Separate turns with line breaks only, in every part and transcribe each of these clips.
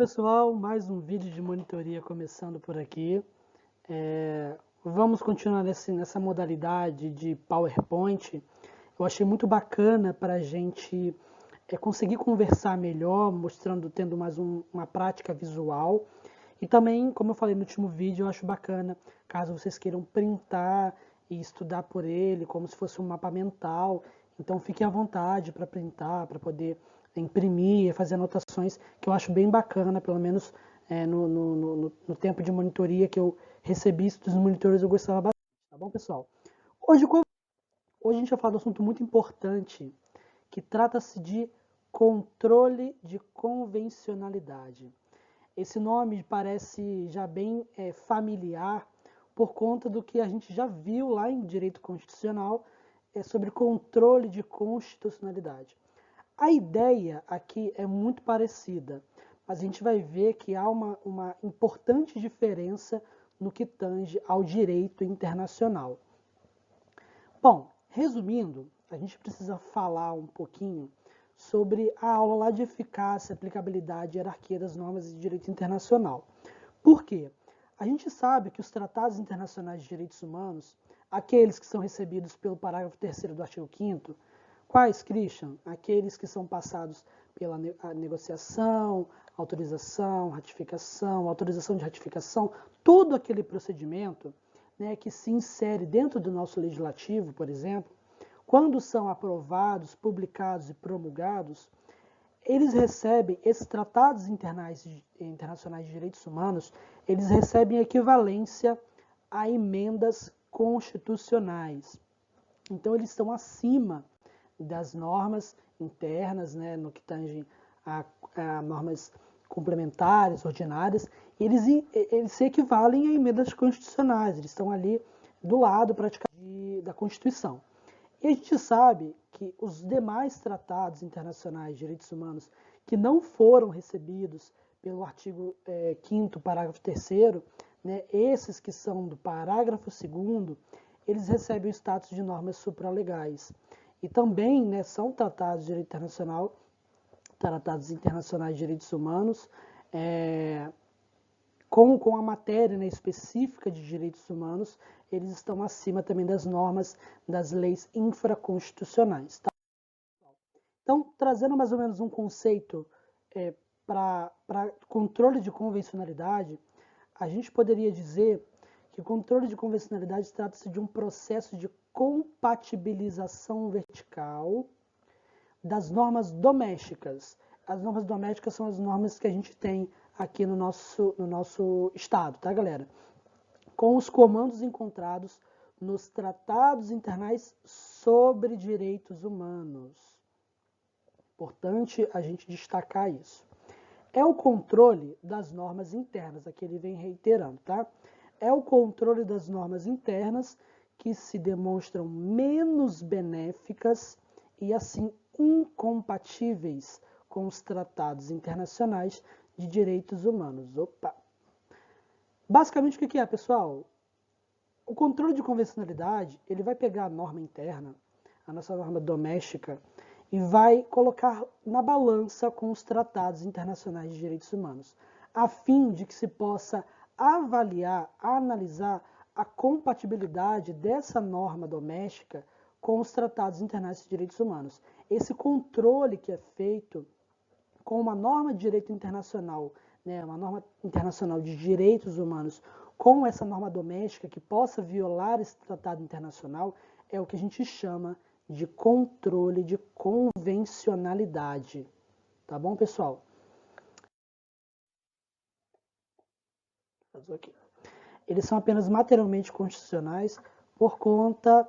pessoal, mais um vídeo de monitoria começando por aqui. Vamos continuar nessa modalidade de PowerPoint. Eu achei muito bacana para a gente conseguir conversar melhor, tendo mais uma prática visual. E também, como eu falei no último vídeo, eu acho bacana, caso vocês queiram printar e estudar por ele, como se fosse um mapa mental. Então fiquem à vontade para printar, para poder imprimir, fazer anotações, que eu acho bem bacana, pelo menos no tempo de monitoria que eu recebi isso dos monitores, eu gostava bastante, tá bom, pessoal? Hoje a gente vai falar de um assunto muito importante, que trata-se de controle de convencionalidade. Esse nome parece já bem familiar por conta do que a gente já viu lá em direito constitucional sobre controle de constitucionalidade. A ideia aqui é muito parecida, mas a gente vai ver que há uma importante diferença no que tange ao direito internacional. Bom, resumindo, a gente precisa falar um pouquinho sobre a aula lá de eficácia, aplicabilidade e hierarquia das normas de direito internacional. Por quê? A gente sabe que os tratados internacionais de direitos humanos, aqueles que são recebidos pelo parágrafo 3º do artigo 5º, quais, Christian? Aqueles que são passados pela negociação, autorização de ratificação, todo aquele procedimento, né, que se insere dentro do nosso legislativo, por exemplo, quando são aprovados, publicados e promulgados, eles recebem, esses tratados internacionais de direitos humanos, eles recebem equivalência a emendas constitucionais. Então, eles estão acima das normas internas, né, no que tange a normas complementares, ordinárias, eles se equivalem a emendas constitucionais, eles estão ali do lado praticamente da Constituição. E a gente sabe que os demais tratados internacionais de direitos humanos que não foram recebidos pelo artigo 5º, parágrafo 3º, né, esses que são do parágrafo 2º, eles recebem o status de normas supralegais. E também, né, são tratados de direito internacional, tratados internacionais de direitos humanos, com a matéria, né, específica de direitos humanos, eles estão acima também das normas das leis infraconstitucionais. Tá? Então, trazendo mais ou menos um conceito para controle de convencionalidade, a gente poderia dizer que o controle de convencionalidade trata-se de um processo de compatibilização vertical das normas domésticas. As normas domésticas são as normas que a gente tem aqui no nosso estado, tá, galera? Com os comandos encontrados nos tratados internacionais sobre direitos humanos. Importante a gente destacar isso. É o controle das normas internas, aqui ele vem reiterando, tá? É o controle das normas internas que se demonstram menos benéficas e, assim, incompatíveis com os tratados internacionais de direitos humanos. Opa! Basicamente, o que é, pessoal? O controle de convencionalidade, ele vai pegar a norma interna, a nossa norma doméstica, e vai colocar na balança com os tratados internacionais de direitos humanos, a fim de que se possa avaliar, analisar a compatibilidade dessa norma doméstica com os tratados internacionais de direitos humanos. Esse controle que é feito com uma norma de direito internacional, né, uma norma internacional de direitos humanos, com essa norma doméstica que possa violar esse tratado internacional, é o que a gente chama de controle de convencionalidade. Tá bom, pessoal? Eles são apenas materialmente constitucionais por conta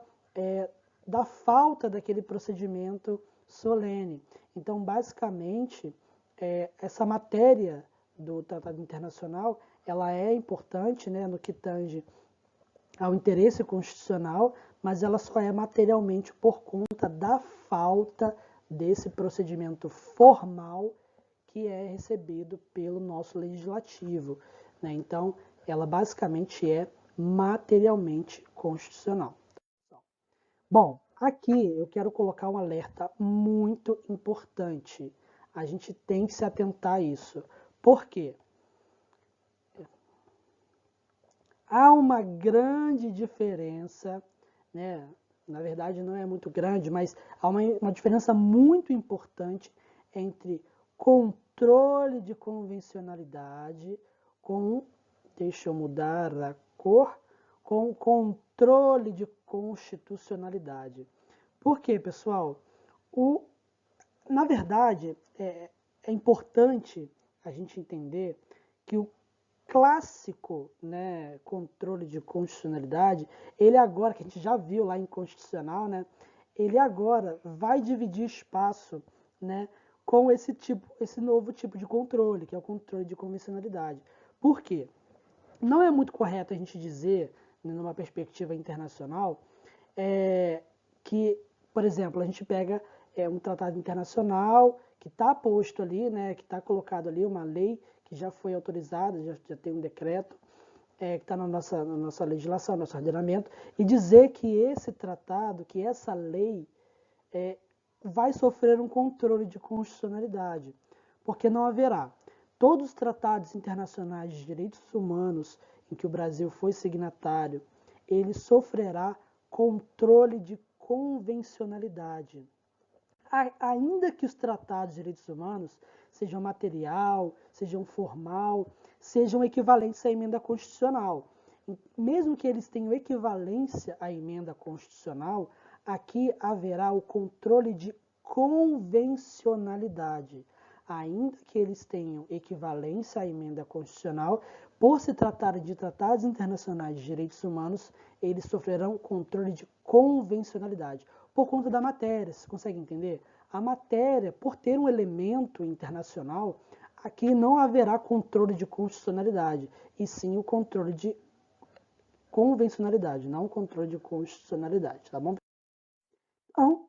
da falta daquele procedimento solene. Então, basicamente, essa matéria do Tratado Internacional, ela é importante, né, no que tange ao interesse constitucional, mas ela só é materialmente por conta da falta desse procedimento formal que é recebido pelo nosso legislativo, né? Então, ela basicamente é materialmente constitucional. Bom, aqui eu quero colocar um alerta muito importante. A gente tem que se atentar a isso. Por quê? Há uma grande diferença, né? Na verdade não é muito grande, mas há uma diferença muito importante entre controle de convencionalidade com, deixa eu mudar a cor, com controle de constitucionalidade. Por quê, pessoal? Na verdade, é importante a gente entender que o clássico, né, controle de constitucionalidade, ele agora, que a gente já viu lá em Constitucional, né, ele agora vai dividir espaço, né, com esse novo tipo de controle, que é o controle de convencionalidade. Por quê? Não é muito correto a gente dizer, né, numa perspectiva internacional, que, por exemplo, a gente pega um tratado internacional que está posto ali, né, que está colocado ali, uma lei que já foi autorizada, já tem um decreto, que está na nossa legislação, nosso ordenamento, e dizer que esse tratado, que essa lei vai sofrer um controle de constitucionalidade, porque não haverá. Todos os tratados internacionais de direitos humanos em que o Brasil foi signatário, ele sofrerá controle de convencionalidade. Ainda que os tratados de direitos humanos sejam material, sejam formal, sejam equivalentes à emenda constitucional. Mesmo que eles tenham equivalência à emenda constitucional, aqui haverá o controle de convencionalidade. Ainda que eles tenham equivalência à emenda constitucional, por se tratar de tratados internacionais de direitos humanos, eles sofrerão controle de convencionalidade. Por conta da matéria, você consegue entender? A matéria, por ter um elemento internacional, aqui não haverá controle de constitucionalidade, e sim o controle de convencionalidade, não o controle de constitucionalidade, tá bom? Então,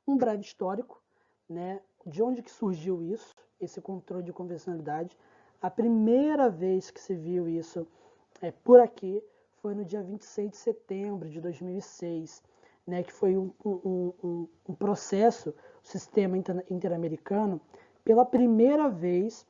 um breve histórico, né, de onde que surgiu isso, esse controle de convencionalidade. A primeira vez que se viu isso por aqui foi no dia 26 de setembro de 2006, né, que foi um processo, o sistema interamericano, pela primeira vez,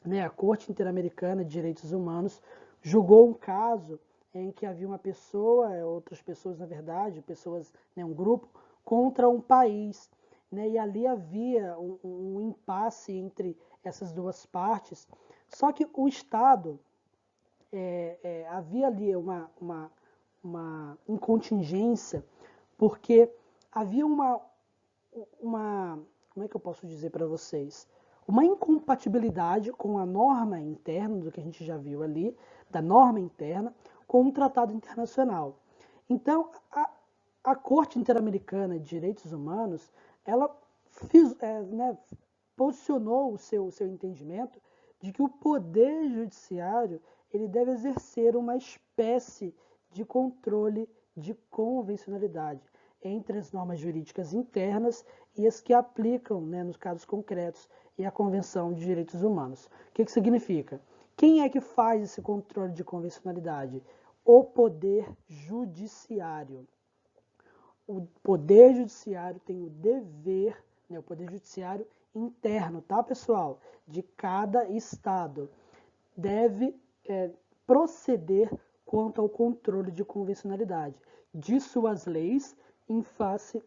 né, a Corte Interamericana de Direitos Humanos julgou um caso em que havia uma pessoa, outras pessoas na verdade, pessoas, né, um grupo, contra um país, né, e ali havia um impasse entre essas duas partes, só que o Estado, havia ali uma incontingência, porque havia como é que eu posso dizer para vocês? Uma incompatibilidade com a norma interna, do que a gente já viu ali, da norma interna, com um tratado internacional. Então, a Corte Interamericana de Direitos Humanos, ela posicionou o seu entendimento de que o poder judiciário ele deve exercer uma espécie de controle de convencionalidade entre as normas jurídicas internas e as que aplicam, né, nos casos concretos, e a Convenção de Direitos Humanos. O que significa? Quem é que faz esse controle de convencionalidade? O Poder Judiciário. O Poder Judiciário tem o dever, né, o Poder Judiciário interno, tá, pessoal? De cada estado. Deve proceder quanto ao controle de convencionalidade de suas leis em face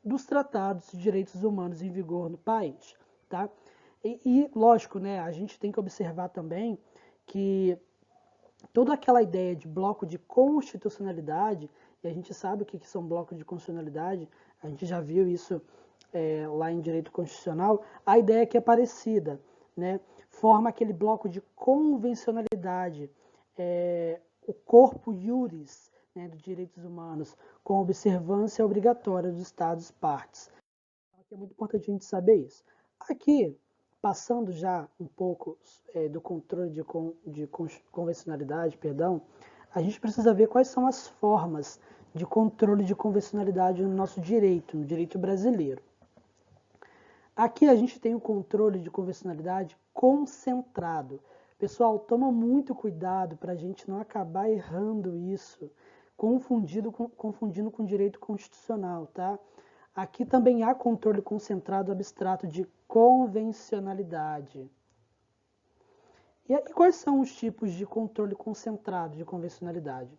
dos tratados de direitos humanos em vigor no país, tá? Lógico, né, a gente tem que observar também que toda aquela ideia de bloco de constitucionalidade, e a gente sabe o que são blocos de constitucionalidade, a gente já viu isso lá em direito constitucional, a ideia que é parecida, né? Forma aquele bloco de convencionalidade, o corpo iuris, né, dos direitos humanos, com observância obrigatória dos Estados partes. É muito importante a gente saber isso. Aqui, passando já um pouco do controle de convencionalidade, perdão, a gente precisa ver quais são as formas de controle de convencionalidade no nosso direito, no direito brasileiro. Aqui a gente tem o controle de convencionalidade concentrado. Pessoal, toma muito cuidado para a gente não acabar errando isso, confundindo com direito constitucional, tá? Aqui também há controle concentrado abstrato de convencionalidade. E quais são os tipos de controle concentrado de convencionalidade?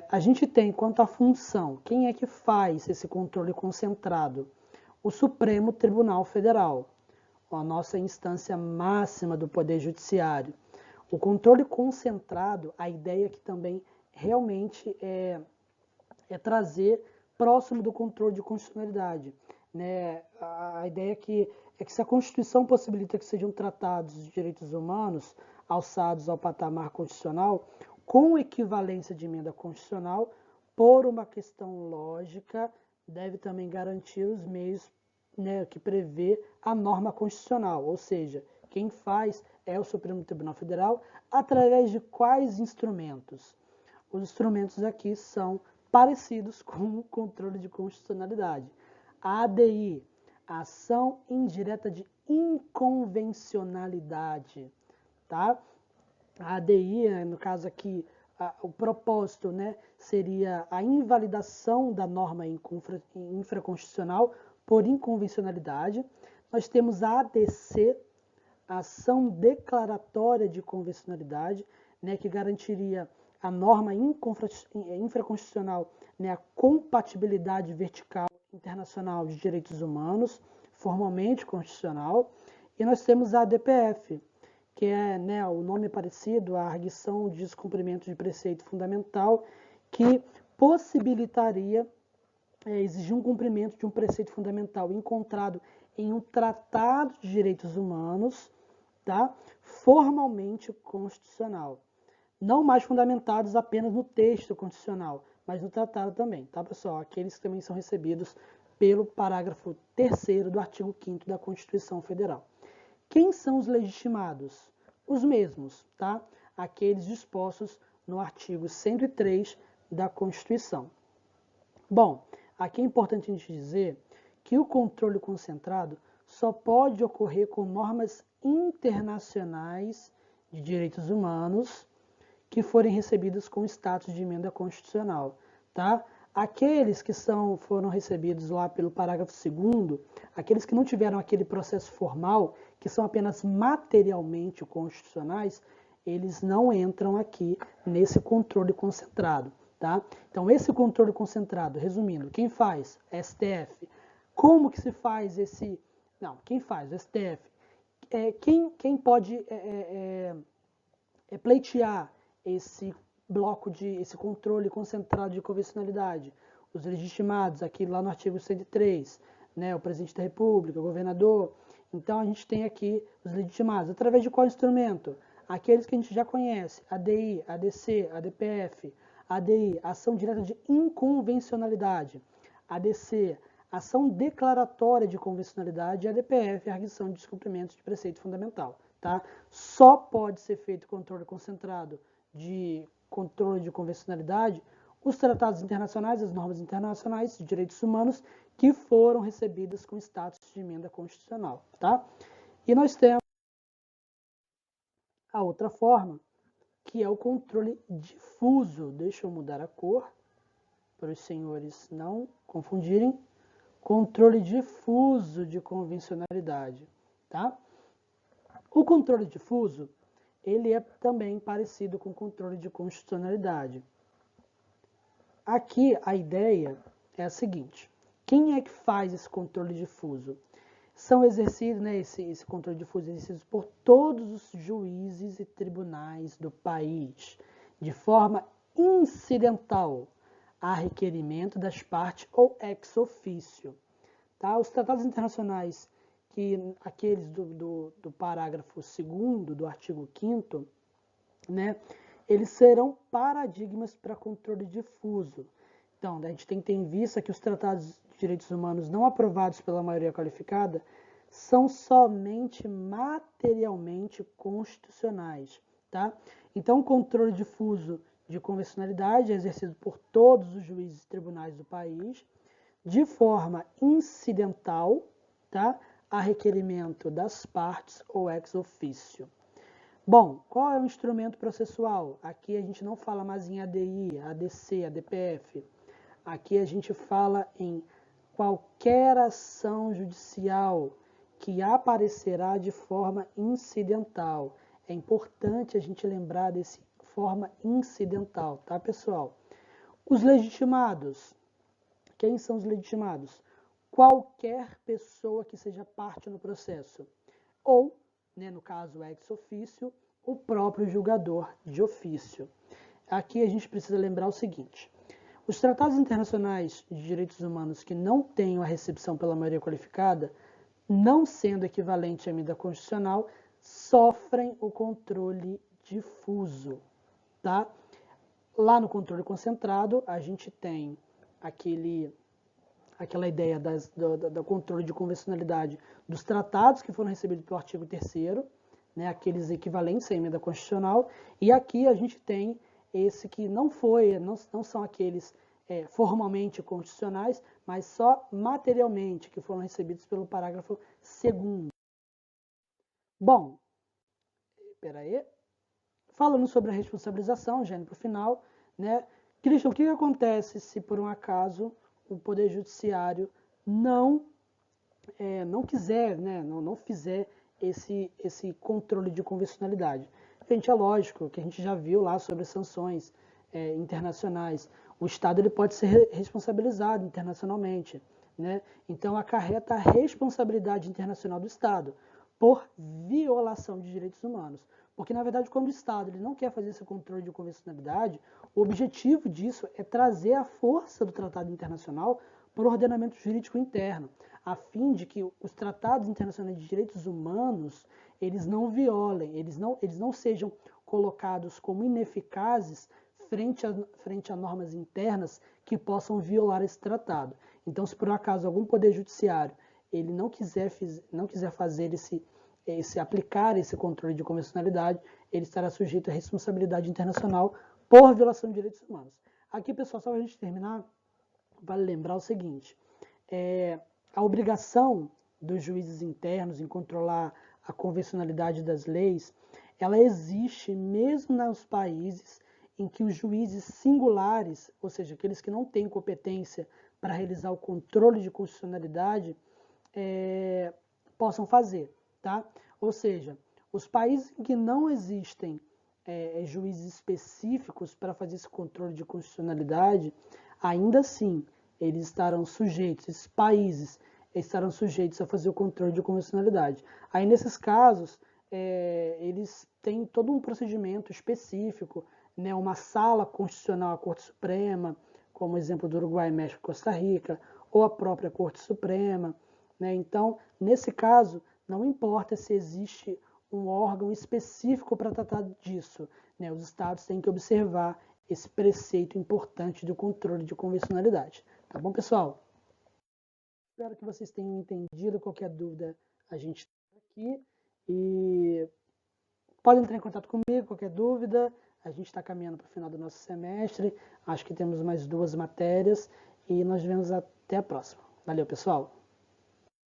A gente tem, quanto à função, quem é que faz esse controle concentrado? O Supremo Tribunal Federal, a nossa instância máxima do Poder Judiciário. O controle concentrado, a ideia que também realmente é trazer próximo do controle de constitucionalidade. Né? A ideia é que se a Constituição possibilita que sejam tratados os direitos humanos alçados ao patamar constitucional, com equivalência de emenda constitucional, por uma questão lógica, deve também garantir os meios, né, que prevê a norma constitucional, ou seja, quem faz é o Supremo Tribunal Federal, através de quais instrumentos? Os instrumentos aqui são parecidos com o controle de constitucionalidade. A ADI, Ação Indireta de Inconvencionalidade, tá? A ADI, no caso aqui, o propósito, né, seria a invalidação da norma infraconstitucional por inconvencionalidade. Nós temos a ADC, Ação Declaratória de Convencionalidade, né, que garantiria a norma infraconstitucional, né, a compatibilidade vertical internacional de direitos humanos, formalmente constitucional. E nós temos a ADPF, que é, né, o nome parecido, a arguição de descumprimento de preceito fundamental, que possibilitaria exigir um cumprimento de um preceito fundamental encontrado em um tratado de direitos humanos, tá? Formalmente constitucional. Não mais fundamentados apenas no texto constitucional, mas no tratado também, tá, pessoal? Aqueles que também são recebidos pelo parágrafo 3º do artigo 5º da Constituição Federal. Quem são os legitimados? Os mesmos, tá? Aqueles dispostos no artigo 103 da Constituição. Bom, aqui é importante a gente dizer que o controle concentrado só pode ocorrer com normas internacionais de direitos humanos que forem recebidas com status de emenda constitucional, tá? Aqueles que foram recebidos lá pelo parágrafo 2º, aqueles que não tiveram aquele processo formal, que são apenas materialmente constitucionais, eles não entram aqui nesse controle concentrado, tá? Então, esse controle concentrado, resumindo, quem faz? STF. Como que se faz esse... Não, quem faz? O STF. Quem pode pleitear esse esse controle concentrado de convencionalidade? Os legitimados, aqui lá no artigo 103, né, o presidente da República, o governador. Então, a gente tem aqui os legitimados. Através de qual instrumento? Aqueles que a gente já conhece, ADI, ADC, ADPF. ADI, Ação Direta de Inconvencionalidade. ADC, Ação Declaratória de Convencionalidade. E ADPF, Arguição de Descumprimento de Preceito Fundamental. Tá? Só pode ser feito controle concentrado de controle de convencionalidade os tratados internacionais, as normas internacionais de direitos humanos que foram recebidas com status de emenda constitucional. Tá? E nós temos a outra forma, que é o controle difuso. Deixa eu mudar a cor, para os senhores não confundirem. Controle difuso de convencionalidade. Tá? O controle difuso, ele é também parecido com o controle de constitucionalidade. Aqui a ideia é a seguinte: quem é que faz esse controle difuso? São exercidos, né, esse controle difuso é exercido por todos os juízes e tribunais do país, de forma incidental, a requerimento das partes ou ex officio. Tá? Os tratados internacionais, aqueles do parágrafo 2º do artigo 5º, né, eles serão paradigmas para controle difuso. Então, a gente tem que ter em vista que os tratados de direitos humanos não aprovados pela maioria qualificada são somente materialmente constitucionais. Tá? Então, o controle difuso de convencionalidade é exercido por todos os juízes e tribunais do país, de forma incidental, tá? A requerimento das partes ou ex officio. Bom, qual é o instrumento processual? Aqui a gente não fala mais em ADI, ADC, ADPF. Aqui a gente fala em qualquer ação judicial que aparecerá de forma incidental. é importante a gente lembrar desse forma incidental, tá, pessoal? Os legitimados. Quem são os legitimados? Qualquer pessoa que seja parte no processo. Ou, né, no caso ex officio, o próprio julgador de ofício. Aqui a gente precisa lembrar o seguinte: os tratados internacionais de direitos humanos que não tenham a recepção pela maioria qualificada, não sendo equivalente à emenda constitucional, sofrem o controle difuso, tá? Lá no controle concentrado, a gente tem aquela ideia do controle de convencionalidade dos tratados que foram recebidos pelo artigo 3º, né, aqueles equivalentes à emenda constitucional, e aqui a gente tem esse que não são aqueles formalmente constitucionais, mas só materialmente, que foram recebidos pelo parágrafo 2º. Bom, peraí. Falando sobre a responsabilização, já indo para o final, né? Christian, o que acontece se por um acaso o Poder Judiciário não quiser, né, não fizer esse controle de convencionalidade? Gente, é lógico que a gente já viu lá sobre sanções internacionais. O Estado ele pode ser responsabilizado internacionalmente, né? Então acarreta a responsabilidade internacional do Estado por violação de direitos humanos. Porque, na verdade, quando o Estado ele não quer fazer esse controle de convencionalidade, o objetivo disso é trazer a força do tratado internacional para o ordenamento jurídico interno, a fim de que os tratados internacionais de direitos humanos eles não violem, eles não sejam colocados como ineficazes frente a normas internas que possam violar esse tratado. Então, se por um acaso algum poder judiciário ele não quiser fazer aplicar esse controle de convencionalidade, ele estará sujeito à responsabilidade internacional por violação de direitos humanos. Aqui, pessoal, só para a gente terminar, vale lembrar o seguinte: a obrigação dos juízes internos em controlar a convencionalidade das leis, ela existe mesmo nos países em que os juízes singulares, ou seja, aqueles que não têm competência para realizar o controle de constitucionalidade, possam fazer, tá? Ou seja, os países em que não existem juízes específicos para fazer esse controle de constitucionalidade, ainda assim, eles estarão sujeitos, esses países estarão sujeitos a fazer o controle de convencionalidade. Aí, nesses casos, eles têm todo um procedimento específico, né, uma sala constitucional, a Corte Suprema, como exemplo do Uruguai, México e Costa Rica, ou a própria Corte Suprema, né? Então, nesse caso, não importa se existe um órgão específico para tratar disso, né? Os estados têm que observar esse preceito importante do controle de convencionalidade. Tá bom, pessoal? Espero que vocês tenham entendido. Qualquer dúvida, a gente está aqui. E podem entrar em contato comigo, qualquer dúvida. A gente está caminhando para o final do nosso semestre. Acho que temos mais 2 matérias. E nós vemos até a próxima. Valeu, pessoal!